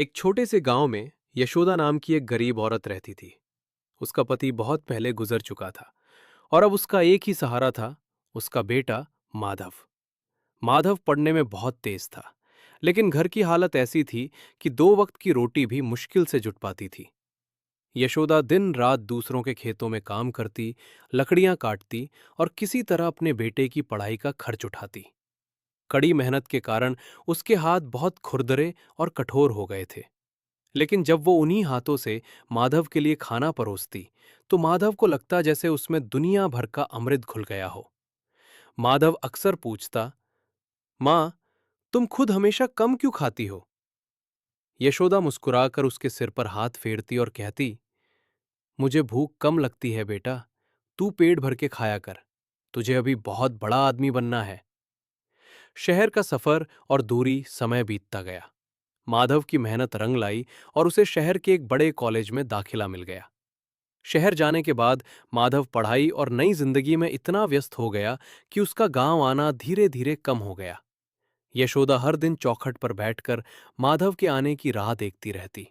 एक छोटे से गांव में यशोदा नाम की एक गरीब औरत रहती थी। उसका पति बहुत पहले गुजर चुका था और अब उसका एक ही सहारा था, उसका बेटा माधव। माधव पढ़ने में बहुत तेज था, लेकिन घर की हालत ऐसी थी कि दो वक्त की रोटी भी मुश्किल से जुट पाती थी। यशोदा दिन रात दूसरों के खेतों में काम करती, लकड़ियां काटती और किसी तरह अपने बेटे की पढ़ाई का खर्च उठाती। कड़ी मेहनत के कारण उसके हाथ बहुत खुरदरे और कठोर हो गए थे। लेकिन जब वो उन्हीं हाथों से माधव के लिए खाना परोसती, तो माधव को लगता जैसे उसमें दुनिया भर का अमृत घुल गया हो। माधव अक्सर पूछता, माँ, तुम खुद हमेशा कम क्यों खाती हो? यशोदा मुस्कुराकर उसके सिर पर हाथ फेरती और कहती, मुझे भूख कम लगती है बेटा, तू पेट भर के खाया कर, तुझे अभी बहुत बड़ा आदमी बनना है। शहर का सफर और दूरी समय बीतता गया। माधव की मेहनत रंग लाई और उसे शहर के एक बड़े कॉलेज में दाखिला मिल गया। शहर जाने के बाद माधव पढ़ाई और नई जिंदगी में इतना व्यस्त हो गया कि उसका गांव आना धीरे धीरे कम हो गया। यशोदा हर दिन चौखट पर बैठकर माधव के आने की राह देखती रहती।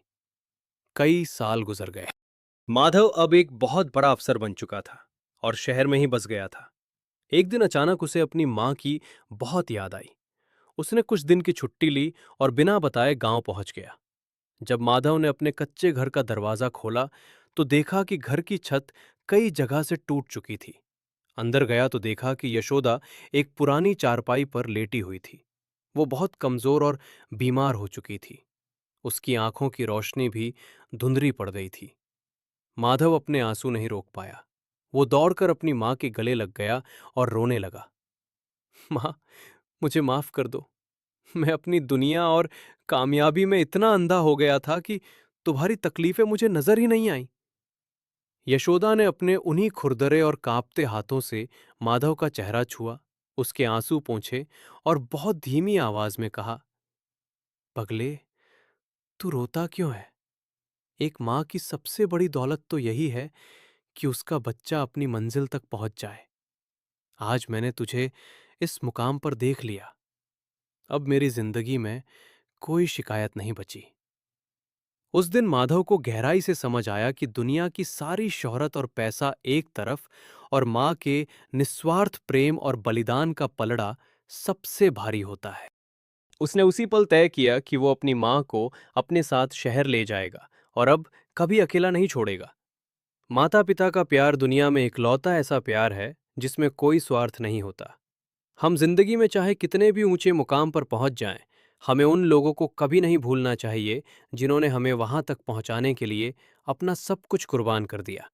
कई साल गुजर गए। माधव अब एक बहुत बड़ा अफसर बन चुका था और शहर में ही बस गया था। एक दिन अचानक उसे अपनी मां की बहुत याद आई। उसने कुछ दिन की छुट्टी ली और बिना बताए गांव पहुंच गया। जब माधव ने अपने कच्चे घर का दरवाजा खोला, तो देखा कि घर की छत कई जगह से टूट चुकी थी। अंदर गया तो देखा कि यशोदा एक पुरानी चारपाई पर लेटी हुई थी। वो बहुत कमजोर और बीमार हो चुकी थी। उसकी आंखों की रोशनी भी धुंधली पड़ गई थी। माधव अपने आंसू नहीं रोक पाया। वो दौड़कर अपनी मां के गले लग गया और रोने लगा। मां, मुझे माफ कर दो। मैं अपनी दुनिया और कामयाबी में इतना अंधा हो गया था कि तुम्हारी तकलीफें मुझे नजर ही नहीं आई। यशोदा ने अपने उन्हीं खुरदरे और कांपते हाथों से माधव का चेहरा छुआ, उसके आंसू पोंछे और बहुत धीमी आवाज में कहा, पगले, तू रोता क्यों है? एक मां की सबसे बड़ी दौलत तो यही है कि उसका बच्चा अपनी मंजिल तक पहुंच जाए। आज मैंने तुझे इस मुकाम पर देख लिया। अब मेरी जिंदगी में कोई शिकायत नहीं बची। उस दिन माधव को गहराई से समझ आया कि दुनिया की सारी शोहरत और पैसा एक तरफ और मां के निस्वार्थ प्रेम और बलिदान का पलड़ा सबसे भारी होता है। उसने उसी पल तय किया कि वो अपनी मां को अपने साथ शहर ले जाएगा और अब कभी अकेला नहीं छोड़ेगा। माता पिता का प्यार दुनिया में इकलौता ऐसा प्यार है जिसमें कोई स्वार्थ नहीं होता। हम जिंदगी में चाहे कितने भी ऊंचे मुकाम पर पहुंच जाएं, हमें उन लोगों को कभी नहीं भूलना चाहिए जिन्होंने हमें वहां तक पहुंचाने के लिए अपना सब कुछ कुर्बान कर दिया।